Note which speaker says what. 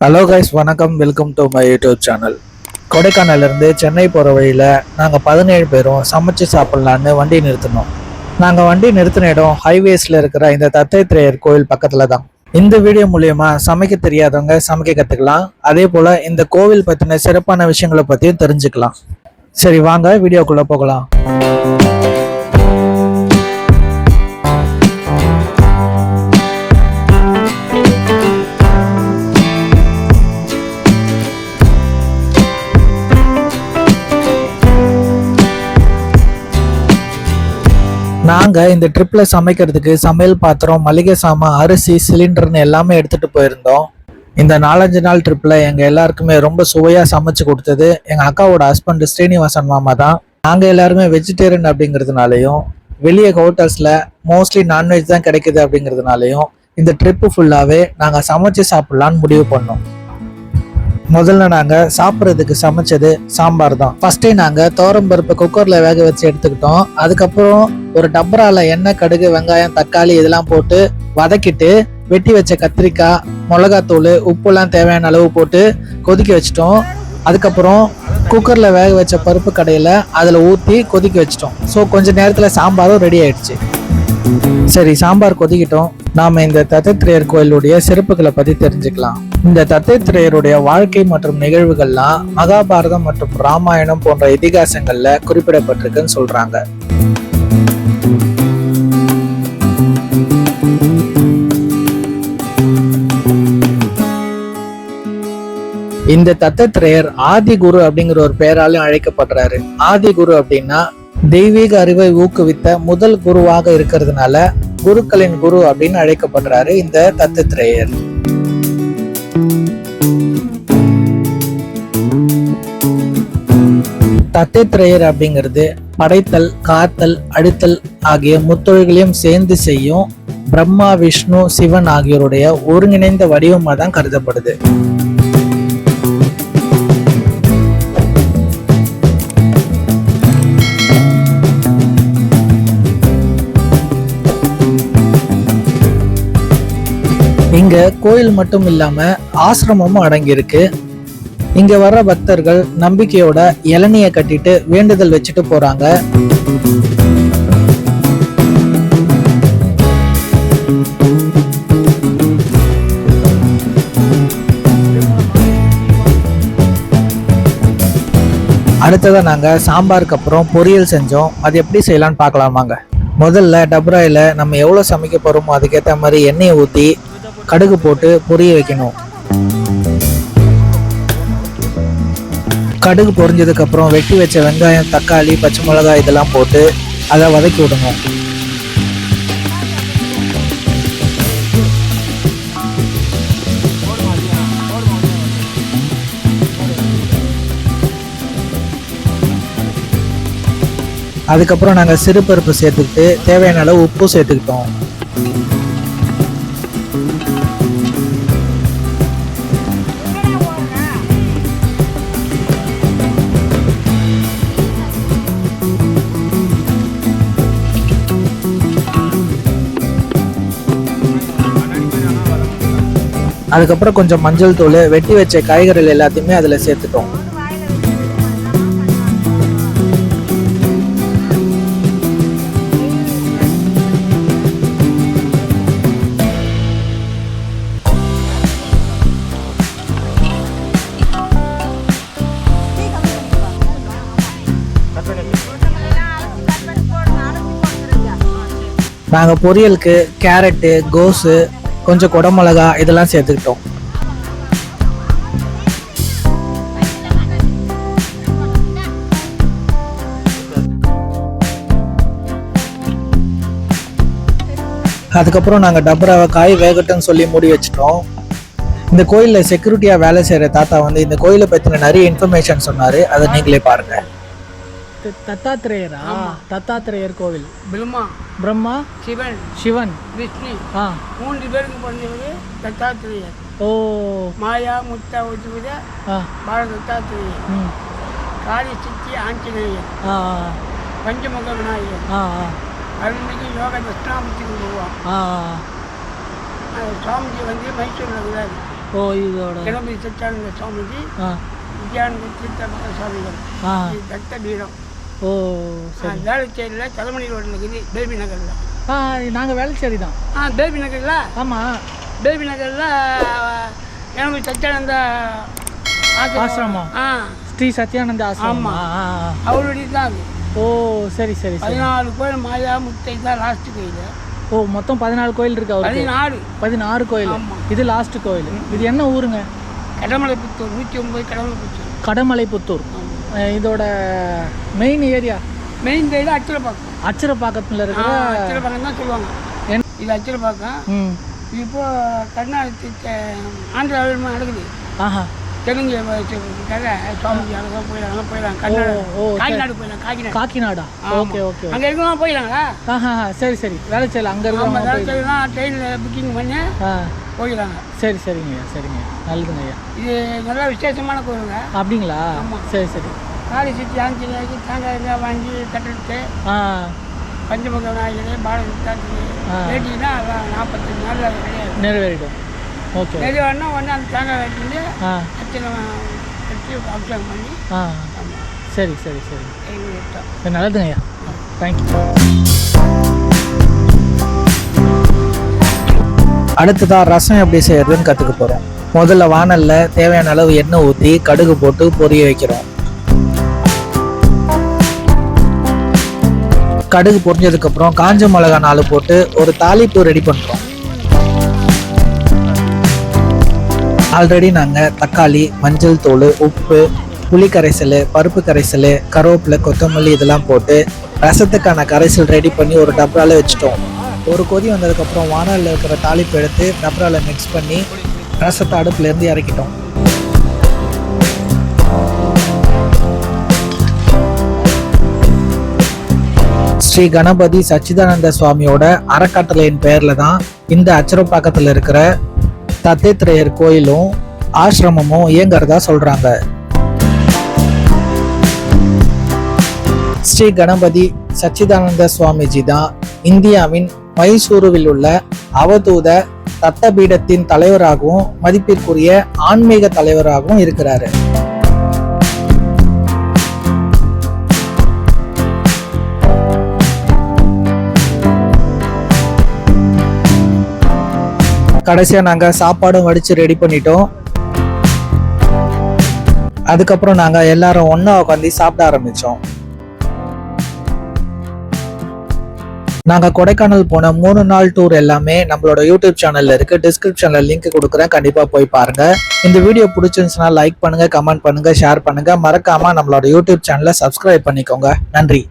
Speaker 1: Hello guys, வணக்கம். Welcome to my YouTube channel. கொடைக்கானல்லேருந்து சென்னை போகிற வழியில் நாங்கள் 17 பேரும் சமைச்சு சாப்பிட்லான்னு வண்டி நிறுத்தினோம். நாங்கள் வண்டி நிறுத்தின இடம் ஹைவேஸில் இருக்கிற இந்த தத்தாத்ரேயர் கோவில் பக்கத்தில் தான். இந்த வீடியோ மூலயமா சமைக்க தெரியாதவங்க சமைக்க கற்றுக்கலாம். அதே போல் இந்த கோவில் பற்றின சிறப்பான விஷயங்களை பற்றியும் தெரிஞ்சுக்கலாம். சரி, வாங்க வீடியோக்குள்ளே போகலாம். நாங்கள் இந்த ட்ரிப்பில் சமைக்கிறதுக்கு சமையல் பாத்திரம், மளிகை சாமான், அரிசி, சிலிண்டர்னு எல்லாமே எடுத்துகிட்டு போயிருந்தோம். இந்த 4-5 நாள் ட்ரிப்பில் எங்கள் எல்லாருக்குமே ரொம்ப சுவையாக சமைச்சு கொடுத்தது எங்கள் அக்காவோட ஹஸ்பண்ட் ஸ்ரீனிவாசன் மாமா தான். நாங்கள் எல்லாருமே வெஜிடேரியன் அப்படிங்கிறதுனாலையும் வெளியே ஹோட்டல்ஸில் மோஸ்ட்லி நான்வெஜ் தான் கிடைக்குது அப்படிங்கிறதுனாலையும் இந்த ட்ரிப்பு ஃபுல்லாகவே நாங்கள் சமைச்சு சாப்பிட்லான்னு முடிவு பண்ணோம். முதல்ல நாங்கள் சாப்பிட்றதுக்கு சமைச்சது சாம்பார் தான். ஃபர்ஸ்டே நாங்கள் துவரம்பருப்பு குக்கரில் வேக வச்சு எடுத்துக்கிட்டோம். அதுக்கப்புறம் ஒரு டப்பரால எண்ணெய், கடுகு, வெங்காயம், தக்காளி இதெல்லாம் போட்டு வதக்கிட்டு வெட்டி வச்ச கத்திரிக்காய், மிளகாத்தூள், உப்புலாம் தேவையான அளவு போட்டு கொதிக்க வச்சிட்டோம். அதுக்கப்புறம் குக்கரில் வேக வச்ச பருப்பு கடையில் அதில் ஊற்றி கொதிக்க வச்சிட்டோம். ஸோ கொஞ்சம் நேரத்தில் சாம்பாரும் ரெடி ஆயிடுச்சு. சரி, சாம்பார் கொதிக்கிட்டோம். நாம இந்த தத்தாத்ரேயர் கோயிலுடைய சிறப்புகளை பத்தி தெரிஞ்சுக்கலாம். இந்த தத்தாத்ரேயருடைய வாழ்க்கை மற்றும் நிகழ்வுகள்லாம் மகாபாரதம் மற்றும் ராமாயணம் போன்ற இதிகாசங்கள்ல குறிப்பிடப்பட்டிருக்குன்னு சொல்றாங்க. இந்த தத்தாத்ரேயர் ஆதி குரு அப்படிங்கிற ஒரு பெயராலும் அழைக்கப்படுறாரு. ஆதி குரு அப்படின்னா தெய்வீக அறிவை ஊக்குவித்த முதல் குருவாக இருக்கிறதுனால குருக்களின் குரு அப்படின்னு அழைக்கப்படுறாரு இந்த தத்தாத்ரேயர். தத்தாத்ரேயர் அப்படிங்கிறது படைத்தல், காத்தல், அழித்தல் ஆகிய முத்தொழில்களையும் சேர்ந்து செய்யும் பிரம்மா, விஷ்ணு, சிவன் ஆகியோருடைய ஒருங்கிணைந்த வடிவமா தான் கருதப்படுது. இங்க கோயில் மட்டும் இல்லாம ஆசிரமமும் அடங்கியிருக்கு. இங்க வர்ற பக்தர்கள் நம்பிக்கையோட இளநிய கட்டிட்டு வேண்டுதல் வச்சுட்டு போறாங்க. அடுத்ததா நாங்க சாம்பாருக்கு அப்புறம் பொரியல் செஞ்சோம். அது எப்படி செய்யலாம்னு பார்க்கலாமாங்க. முதல்ல டப்ராயில நம்ம எவ்வளவு சமைக்க போறோமோ அதுக்கேற்ற மாதிரி எண்ணெயை ஊற்றி கடுகு போட்டு பொரிய வைக்கணும். கடுகு பொரிஞ்சதுக்கு அப்புறம் வெட்டி வச்ச வெங்காயம், தக்காளி, பச்சை மிளகாய் இதெல்லாம் போட்டு அதை வதக்கி விடணும். அதுக்கப்புறம் நாங்கள் சிறுபருப்பு சேர்த்துக்கிட்டு தேவையான அளவு உப்பு சேர்த்துக்கிட்டோம். அதுக்கப்புறம் கொஞ்சம் மஞ்சள் தூள், வெட்டி வச்ச காய்கறிகள் எல்லாத்தையுமே அதில் சேர்த்துட்டோம். நாங்கள் பொரியலுக்கு கேரட்டு, கோஸு, கொஞ்சம் குடமிளகா இதெல்லாம் சேர்த்துக்கிட்டோம். அதுக்கப்புறம் நாங்கள் டபராவை காய் வேகட்டும்னு சொல்லி மூடி வச்சிட்டோம். இந்த கோயிலில் செக்யூரிட்டியாக வேலை செய்கிற தாத்தா வந்து இந்த கோயிலை பற்றின நிறைய இன்ஃபர்மேஷன் சொன்னார். அதை நீங்களே பாருங்கள்.
Speaker 2: தத்தாத்ரேயரா? தத்தாத்ரேயர் கோவில்.
Speaker 3: பிரம்மா,
Speaker 2: சிவன்,
Speaker 3: விஷ்ணு 3 பேருக்கு பண்ணது தத்தாத்ரேயர்.
Speaker 2: ஓ,
Speaker 3: மாயா முத்தா உத்துவித பால தத்தாத்ரேயர், காளி சித்தி ஆஞ்சநேயர், பஞ்சமுக விநாயகர், அருள்மிகு யோக தட்சிணாமூர்த்தி உருவம். சுவாமிஜி வந்து மைசூரில் இருக்கிறார்.
Speaker 2: ஓ இதோட
Speaker 3: கணபதி சச்சிதானந்த சுவாமிஜி
Speaker 2: ஆ
Speaker 3: வித்யானந்த தீர்த்த மகா சுவாமிகள்
Speaker 2: ஆ
Speaker 3: தத்த பீடம்
Speaker 2: ஓ சரி
Speaker 3: வேளச்சேரியில் தலைமணி ரோட்டில் இருக்குது பேபி நகரில்.
Speaker 2: நாங்கள் வேளச்சேரி தான்.
Speaker 3: பேபி நகரில்
Speaker 2: ஆமாம்
Speaker 3: பேபி நகரில் கணபதி சச்சிதானந்த
Speaker 2: ஆசிரமம் ஸ்ரீ சத்யானந்த ஆசிரமம்.
Speaker 3: அவருடைய தான் அது.
Speaker 2: ஓ சரி சரி சரி.
Speaker 3: 14 கோயில் மாயா முத்தை தான் லாஸ்ட் கோயில்.
Speaker 2: ஓ மொத்தம் 14 கோயில் இருக்கு அவருக்கு. 16 கோயில். இது லாஸ்ட் கோயில். இது என்ன ஊருங்க?
Speaker 3: கடமலைப்புத்தூர். 109 கடமலைப்புத்தூர்.
Speaker 2: கடமலைப்புத்தூர். இதோட main area
Speaker 3: main side Acharapakkam.
Speaker 2: அச்சிரப்பாக்கத்தில் இருக்கிற
Speaker 3: அச்சிரப்பாக்கம் தான் சொல்லுவாங்க. இது அச்சிரப்பாக்கம். இப்போ கர்நாடகத்து ஆந்திராவில் நடக்குது. தெலுங்கு சுவாமிஜி அழகாக போயிடலாம். காக்கிநாடு போயிடலாம்.
Speaker 2: காக்கிநாடா? Okay okay.
Speaker 3: அங்கே இருக்கவங்க போயிடலாங்களா?
Speaker 2: சரி சரி. வேளச்சேரி அங்கே இருக்கவங்க
Speaker 3: ட்ரெயினில் புக்கிங் பண்ணி போயிடலாங்க.
Speaker 2: சரி சரிங்க சரிங்க. நல்லதுங்க ஐயா.
Speaker 3: இது நல்லா விசேஷமான கோயிலுங்க.
Speaker 2: அப்படிங்களா? சரி சரி.
Speaker 3: காளி சித்தி ஆஞ்சநேயருக்கு தேங்காய் வாங்கி கட்டுறது. பஞ்சமுக விநாயகர் பாலசுத்தாத்துக்கு வேட்டிங்கன்னா 45 நாளில்
Speaker 2: நிறைவேறிடும். ஓகே.
Speaker 3: நிறைவேறினா உடனே அந்த தேங்காய் வெட்டிட்டு அச்சனை கட்டி அபிஷேகம் பண்ணி.
Speaker 2: சரி சரி சரி. நல்லதுங்க ஐயா. தேங்க்யூ.
Speaker 1: அடுத்ததான் ரசம் எப்படி செய்யறதுன்னு கற்றுக்க போகிறோம். முதல்ல வானலில் தேவையான அளவு எண்ணெய் ஊற்றி கடுகு போட்டு பொரிய வைக்கிறோம். கடுகு பொரிஞ்சதுக்கப்புறம் காஞ்ச மிளகா 4 போட்டு ஒரு தாளிப்பு ரெடி பண்ணுறோம். ஆல்ரெடி நாங்கள் தக்காளி, மஞ்சள் தூள், உப்பு, புளி கரைசல், பருப்பு கரைசல், கருவேப்பிலை, கொத்தமல்லி இதெல்லாம் போட்டு ரசத்துக்கான கரைசல் ரெடி பண்ணி ஒரு டப்ரால வச்சுட்டோம். ஒரு கொதி வந்ததுக்கப்புறம் வானலில் இருக்கிற தாளிப்பு எடுத்து டப்ரால மிக்ஸ் பண்ணி ரசத்தை அடுப்புலேருந்து இறக்கிட்டோம். ஸ்ரீ கணபதி சச்சிதானந்த சுவாமியோட அறக்கட்டளையின் பெயர்ல தான் இந்த அச்சரப்பாக்கத்தில் இருக்கிற தத்தாத்ரேயர் கோயிலும் ஆசிரமமும் இயங்குறதா சொல்றாங்க. ஸ்ரீ கணபதி சச்சிதானந்த சுவாமிஜி தான் இந்தியாவின் மைசூருவில் உள்ள அவதூத தத்த பீடத்தின் தலைவராகவும் மதிப்பிற்குரிய ஆன்மீக தலைவராகவும் இருக்கிறாரு. கடைசியா நாங்க சாப்பாடும் வடிச்சு ரெடி பண்ணிட்டோம். அதுக்கப்புறம் நாங்க எல்லாரும் ஒண்ணா உட்காந்து சாப்பிட ஆரம்பிச்சோம். நாங்க கொடைக்கானல் போன 3 நாள் டூர் எல்லாமே நம்மளோட யூடியூப் சேனல்ல இருக்கு. டிஸ்கிரிப்ஷன்ல லிங்க் கொடுக்குறேன், கண்டிப்பா போய் பாருங்க. இந்த வீடியோ பிடிச்சிருந்துச்சுன்னா லைக் பண்ணுங்க, கமெண்ட் பண்ணுங்க, ஷேர் பண்ணுங்க. மறக்காம நம்மளோட யூடியூப் சேனலை சப்ஸ்கிரைப் பண்ணிக்கோங்க. நன்றி.